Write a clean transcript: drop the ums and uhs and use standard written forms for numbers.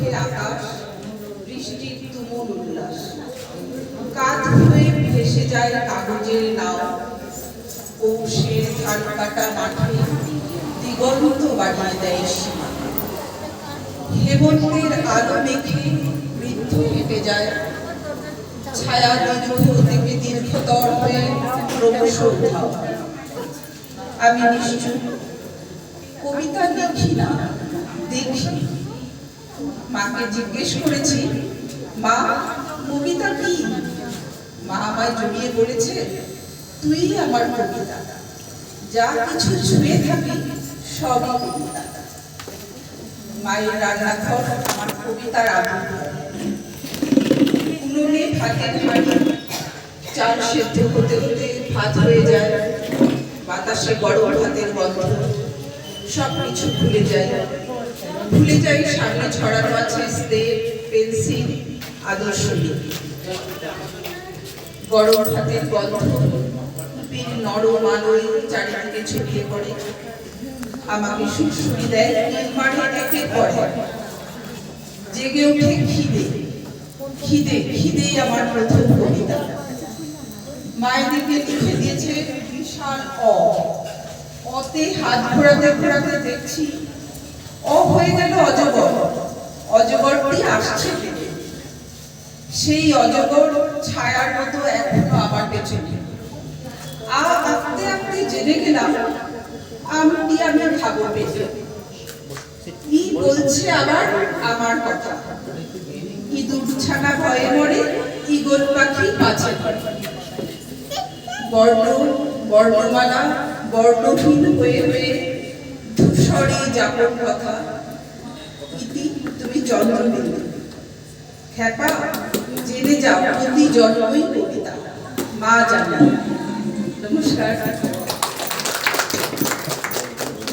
মেঘের আকাশ, বৃষ্টির তুমুল উল্লাস। কাঁধ হয়ে ভেসে যায় কাগজের নাও, পৌষের ধান কাটা মাঠে দিগন্ত বাড়িয়ে দেয় সীমা। হেমন্তের আলো মেঘে বৃদ্ধ হেঁটে যায়, ছায়া দীর্ঘতর হয়ে ক্রমশ উধাও। আমি নিশ্চুপ, কবিতা লিখি না, দেখি। মাকে জিজ্ঞেস করেছি, মা কবিতা কি? মা আমায় জড়িয়ে বলেছে, তুই আমার কবিতা, যা কিছু ছুঁয়ে থাকি সবই কবিতা। মায়ের রান্নাঘর আমার কবিতার আবদ্ধ। উনুনে ভাতের হাঁড়ি, চাল সেদ্ধ হতে হতে ভাত হয়ে যায়, বাতাসে গরম ভাতের গন্ধ। সব কিছু ভুলে যাই, ভুলে যাই সামনে ছড়ানো আছে স্লেট, পেন্সিল, আদর্শ লিপি। গরম ভাতের গন্ধ পীর নরম আলোয় চারিদিকে ছড়িয়ে পড়ে। আমাকে সুরসুরি দেয়, মাঠে থেকে পড়ে। জেগে ওঠে খিদে, খিদে খিদেই আমার প্রথম কবিতা। মায়ের দিকে লিখে দিয়েছে বিশাল অতে হাত ঘোরাতে ঘোরাতে দেখছি হয়ে গেল অজগর। অজগরটি আসছে পেটে, সেই অজগর ছায়ার মতো এখনো আমার পেছনে। আঁকতে আঁকতে জেনে গেলাম আমটি আমি খাবো পেটে। কি বলছে আবার আমার কথা, ইঁদুর ছানা ভয়ে মরে, ঈগল পাখি পাছে ধরে। বর্ণ বর্ণমালা বর্ণহীন হয়ে হয়ে ধূসরে যাপন কথা। ইতি তুমি জন্মবিন্দু, খ্যাপা জেনে যাও প্রতি জন্মই কবিতা। মা জানে। নমস্কার।